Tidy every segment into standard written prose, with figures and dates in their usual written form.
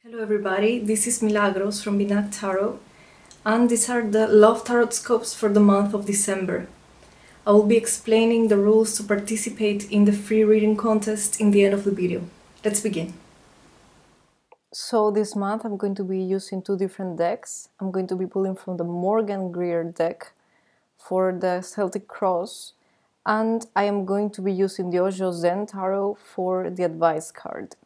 Hello everybody, this is Milagros from Binah Tarot, and these are the Love Tarot scopes for the month of December. I will be explaining the rules to participate in the free reading contest in the end of the video. Let's begin. So this month I'm going to be using two different decks. I'm going to be pulling from the Greer deck for the Celtic Cross, and I am going to be using the Osho Zen Tarot for the advice card.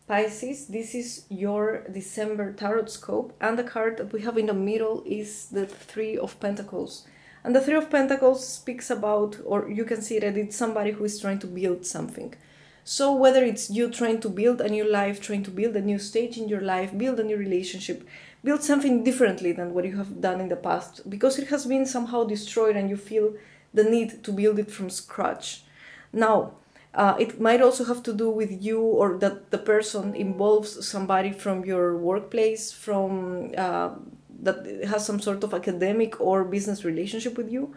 Pisces, this is your December tarot scope, and the card that we have in the middle is the Three of Pentacles. And the Three of Pentacles speaks about, or you can see that it's somebody who is trying to build something. So whether it's you trying to build a new life, trying to build a new stage in your life, build a new relationship, build something differently than what you have done in the past, because it has been somehow destroyed and you feel the need to build it from scratch. Now, it might also have to do with you, or that the person involves somebody from your workplace, from that has some sort of academic or business relationship with you,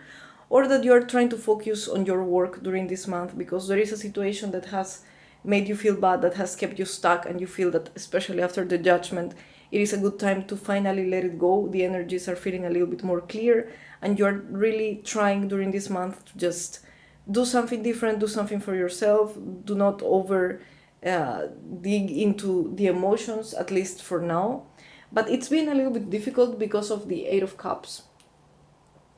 or that you are trying to focus on your work during this month because there is a situation that has made you feel bad, that has kept you stuck, and you feel that, especially after the judgment, it is a good time to finally let it go. The energies are feeling a little bit more clear, and you're really trying during this month to just do something different, do something for yourself. Do not over dig into the emotions, at least for now. But it's been a little bit difficult because of the Eight of Cups,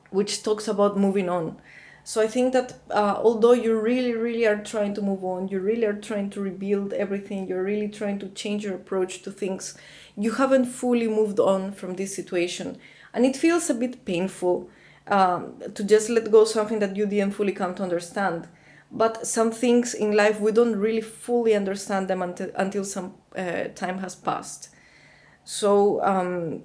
which talks about moving on. So I think that although you really are trying to move on, you really are trying to rebuild everything, you're really trying to change your approach to things, you haven't fully moved on from this situation. And it feels a bit painful to just let go of something that you didn't fully come to understand. But some things in life, we don't really fully understand them until some time has passed. So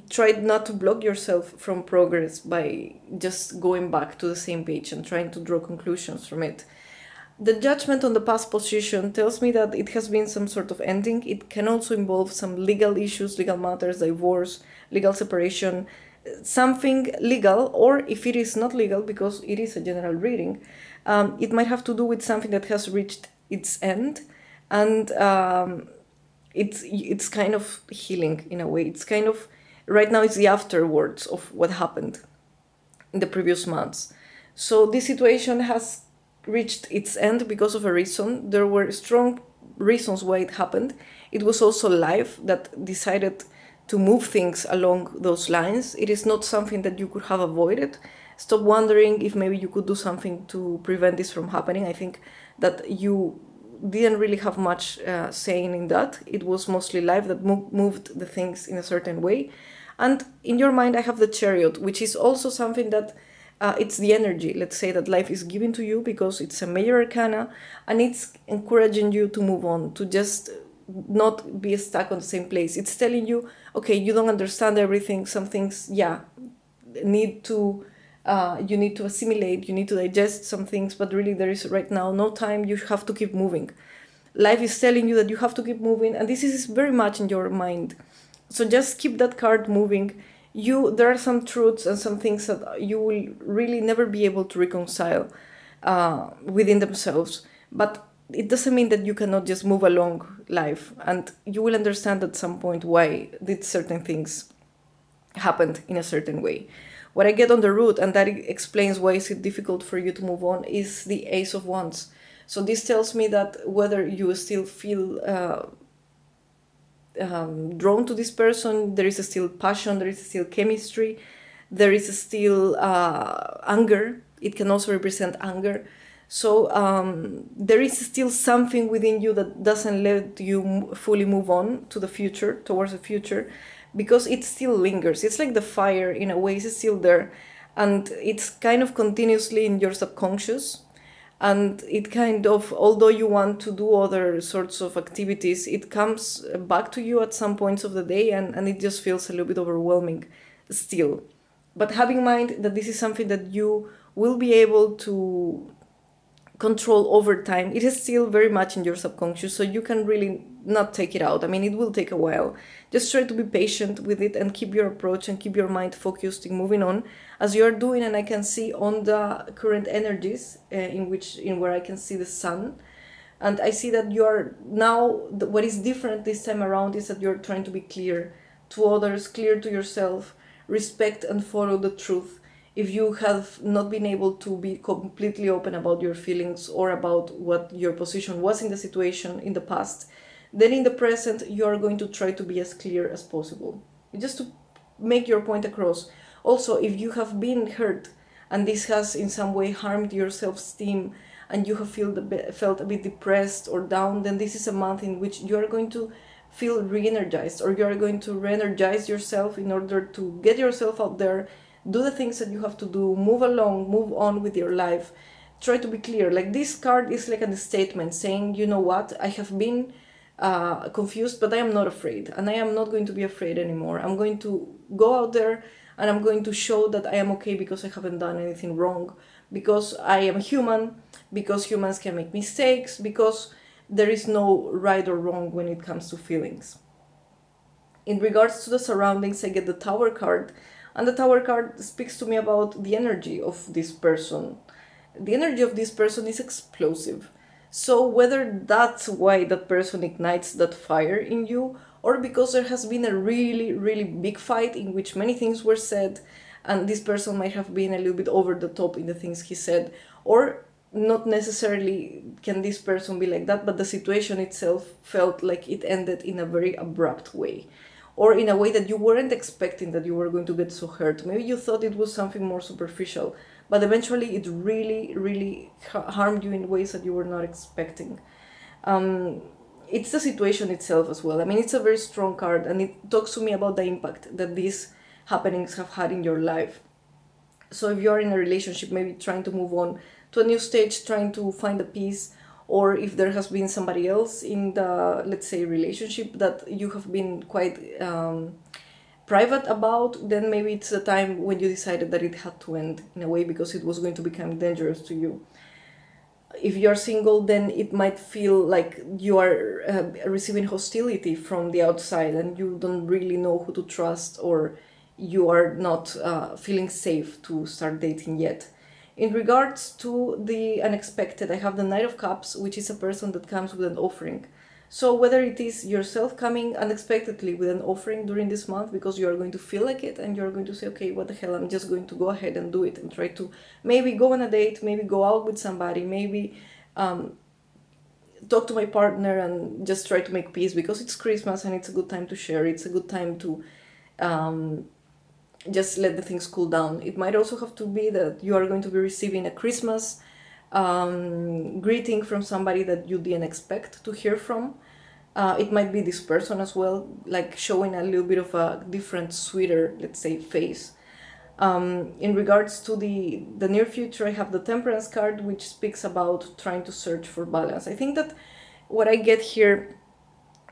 try not to block yourself from progress by just going back to the same page and trying to draw conclusions from it. The judgment on the past position tells me that it has been some sort of ending. It can also involve some legal issues, legal matters, divorce, legal separation, something legal, or if it is not legal, because it is a general reading, it might have to do with something that has reached its end, and it's kind of healing in a way. It's kind of, right now it's the afterwards of what happened in the previous months. So this situation has reached its end because of a reason. There were strong reasons why it happened. It was also life that decided to move things along those lines. It is not something that you could have avoided. Stop wondering if maybe you could do something to prevent this from happening. I think that you didn't really have much saying in that. It was mostly life that moved the things in a certain way. And in your mind, I have the Chariot, which is also something that it's the energy, let's say, that life is giving to you, because it's a major arcana, and it's encouraging you to move on, to just not be stuck on the same place. It's telling you, okay, you don't understand everything. Some things, need to you need to assimilate, you need to digest some things, but really there is right now no time. You have to keep moving. Life is telling you that you have to keep moving, and this is very much in your mind. So just keep that card moving. There are some truths and some things that you will really never be able to reconcile within themselves, but it doesn't mean that you cannot just move along life, and you will understand at some point why did certain things happened in a certain way. What I get on the root, and that explains why is it difficult for you to move on, is the Ace of Wands. So this tells me that whether you still feel drawn to this person, there is still passion, there is still chemistry, there is still anger. It can also represent anger. So there is still something within you that doesn't let you fully move on to the future, towards the future, because it still lingers. It's like the fire in a way, it's still there, and it's kind of continuously in your subconscious. And it kind of, although you want to do other sorts of activities, it comes back to you at some points of the day, and it just feels a little bit overwhelming still. But have in mind that this is something that you will be able to control over time. It is still very much in your subconscious, so you can really not take it out. I mean, it will take a while. Just try to be patient with it and keep your approach and keep your mind focused in moving on as you are doing. And I can see on the current energies in where I can see the sun, And I see that you are now, what is different this time around is that you're trying to be clear to others, clear to yourself, respect and follow the truth. If you have not been able to be completely open about your feelings or about what your position was in the situation in the past, then in the present you are going to try to be as clear as possible. Just to make your point across. Also, if you have been hurt and this has in some way harmed your self-esteem and you have felt a bit depressed or down, then this is a month in which you are going to feel re-energized, or you are going to re-energize yourself in order to get yourself out there, do the things that you have to do, move along, move on with your life. Try to be clear. Like, this card is like a statement saying, you know what, I have been confused, but I am not afraid, and I am not going to be afraid anymore. I'm going to go out there and I'm going to show that I am okay because I haven't done anything wrong, because I am human, because humans can make mistakes, because there is no right or wrong when it comes to feelings. In regards to the surroundings, I get the Tower card, and the Tower card speaks to me about the energy of this person. The energy of this person is explosive. So whether that's why that person ignites that fire in you, or because there has been a really, really big fight in which many things were said, and this person might have been a little bit over the top in the things he said, or not necessarily can this person be like that, but the situation itself felt like it ended in a very abrupt way, or in a way that you weren't expecting that you were going to get so hurt. Maybe you thought it was something more superficial, but eventually it really, really harmed you in ways that you were not expecting. It's the situation itself as well. I mean, it's a very strong card, and it talks to me about the impact that these happenings have had in your life. So if you're in a relationship, maybe trying to move on to a new stage, trying to find a peace, or if there has been somebody else in the, let's say, relationship that you have been quite private about, then maybe it's a time when you decided that it had to end in a way because it was going to become dangerous to you. If you're single, then it might feel like you are receiving hostility from the outside and you don't really know who to trust, or you are not feeling safe to start dating yet. In regards to the unexpected, I have the Knight of Cups, which is a person that comes with an offering. So whether it is yourself coming unexpectedly with an offering during this month because you are going to feel like it and you're going to say, okay, what the hell, I'm just going to go ahead and do it and try to maybe go on a date, maybe go out with somebody, maybe talk to my partner and just try to make peace because it's Christmas and it's a good time to share. It's a good time to just let the things cool down. It might also have to be that you are going to be receiving a Christmas greeting from somebody that you didn't expect to hear from. It might be this person as well, like showing a little bit of a different, sweeter, let's say, face. In regards to the near future, I have the Temperance card, which speaks about trying to search for balance. I think that what I get here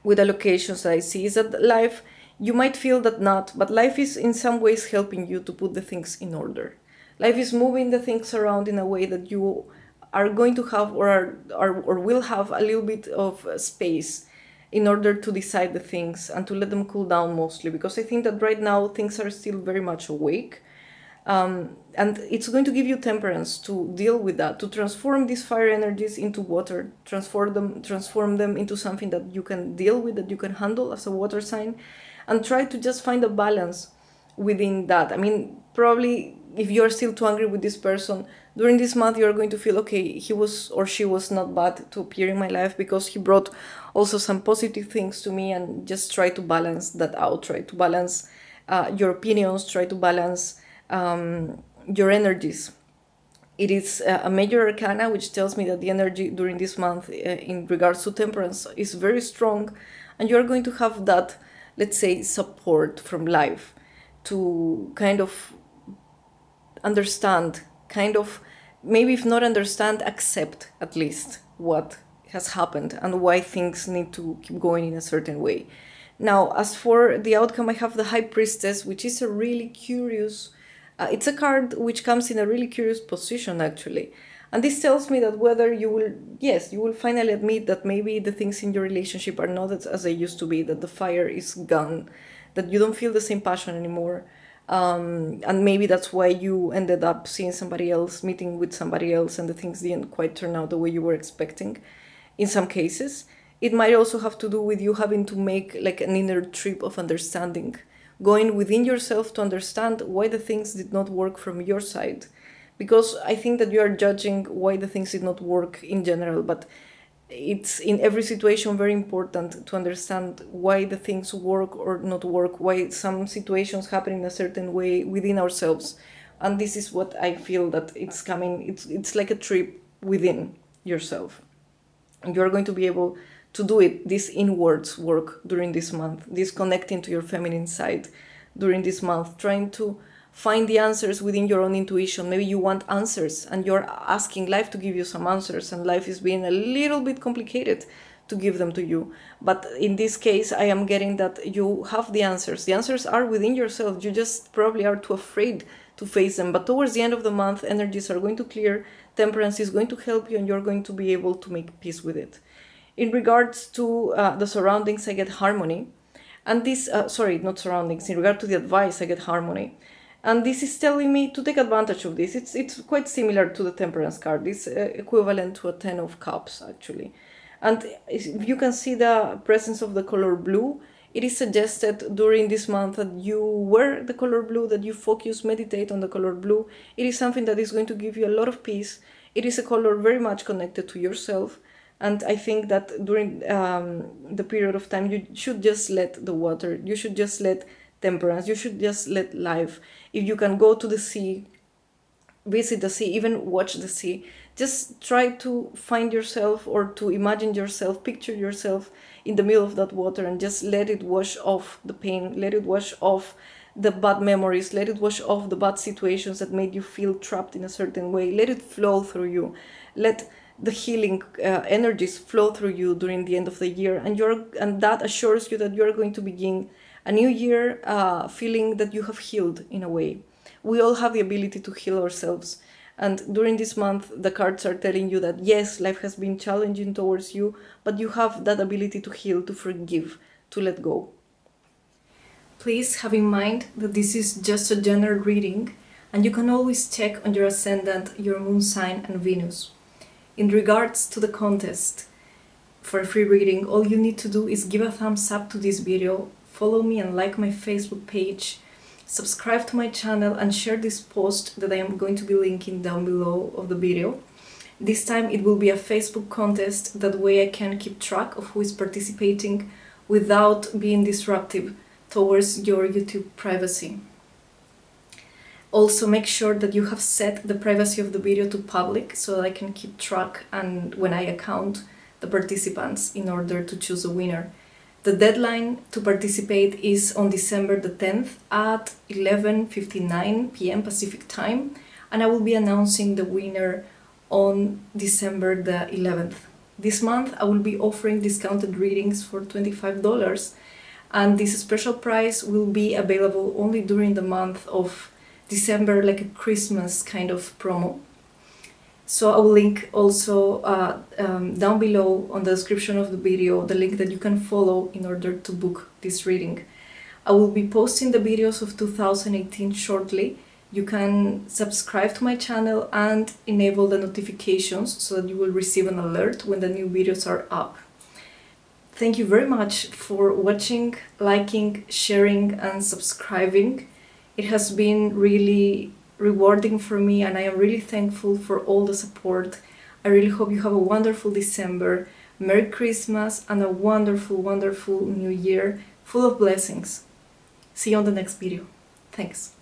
with the locations that I see is that life, you might feel that not, but life is in some ways helping you to put the things in order. Life is moving the things around in a way that you are going to have or will have a little bit of space in order to decide the things and to let them cool down mostly, because I think that right now things are still very much awake. And it's going to give you temperance to deal with that, to transform these fire energies into water, transform them into something that you can deal with, that you can handle as a water sign, and try to just find a balance within that. I mean, probably if you're still too angry with this person, during this month you're going to feel, okay, he was or she was not bad to appear in my life because he brought also some positive things to me, and just try to balance that out, try to balance your opinions, try to balance your energies. It is a major arcana, which tells me that the energy during this month in regards to temperance is very strong, and you're going to have that, let's say, support from life to kind of understand, kind of, maybe if not understand, accept at least what has happened and why things need to keep going in a certain way. Now, as for the outcome, I have the High Priestess, which is a really curious, it's a card which comes in a really curious position, actually. And this tells me that whether you will, yes, you will finally admit that maybe the things in your relationship are not as they used to be, that the fire is gone, that you don't feel the same passion anymore. And maybe that's why you ended up seeing somebody else, meeting with somebody else, and the things didn't quite turn out the way you were expecting. in some cases. It might also have to do with you having to make like an inner trip of understanding, going within yourself to understand why the things did not work from your side. Because I think that you are judging why the things did not work in general, but it's in every situation very important to understand why the things work or not work, why some situations happen in a certain way within ourselves. And this is what I feel that it's coming, it's like a trip within yourself. And you're going to be able to do it, this inwards work during this month, this connecting to your feminine side during this month, trying to find the answers within your own intuition. Maybe you want answers and you're asking life to give you some answers, and life is being a little bit complicated to give them to you. But in this case, I am getting that you have the answers. The answers are within yourself. You just probably are too afraid to face them. But towards the end of the month, energies are going to clear. Temperance is going to help you, and you're going to be able to make peace with it. In regards to the surroundings, I get harmony. And this, not surroundings, in regard to the advice, I get harmony. And this is telling me to take advantage of this. It's quite similar to the Temperance card. It's equivalent to a 10 of Cups, actually. And if you can see the presence of the color blue, it is suggested during this month that you wear the color blue, that you focus, meditate on the color blue. It is something that is going to give you a lot of peace. It is a color very much connected to yourself. And I think that during the period of time, you should just let the water, you should just let temperance, you should just let life. If you can go to the sea, visit the sea, even watch the sea, just try to find yourself or to imagine yourself, picture yourself in the middle of that water, and just let it wash off the pain, let it wash off the bad memories, let it wash off the bad situations that made you feel trapped in a certain way. Let it flow through you. Let the healing energies flow through you during the end of the year, and that assures you that you're going to begin a new year feeling that you have healed in a way. We all have the ability to heal ourselves, and during this month the cards are telling you that yes, life has been challenging towards you, but you have that ability to heal, to forgive, to let go. Please have in mind that this is just a general reading, and you can always check on your ascendant, your moon sign and Venus. In regards to the contest for a free reading, all you need to do is give a thumbs up to this video, follow me and like my Facebook page, subscribe to my channel and share this post that I am going to be linking down below of the video. This time it will be a Facebook contest, that way I can keep track of who is participating without being disruptive towards your YouTube privacy. Also make sure that you have set the privacy of the video to public so that I can keep track and when I account the participants in order to choose a winner. The deadline to participate is on December the 10th at 11:59 p.m. Pacific time, and I will be announcing the winner on December the 11th. This month I will be offering discounted readings for $25, and this special price will be available only during the month of December, like a Christmas kind of promo. So I will link also down below on the description of the video the link that you can follow in order to book this reading. I will be posting the videos of 2018 shortly. You can subscribe to my channel and enable the notifications so that you will receive an alert when the new videos are up. Thank you very much for watching, liking, sharing and subscribing. It has been really rewarding for me, and I am really thankful for all the support. I really hope you have a wonderful December, Merry Christmas and a wonderful, wonderful New Year full of blessings. See you on the next video. Thanks.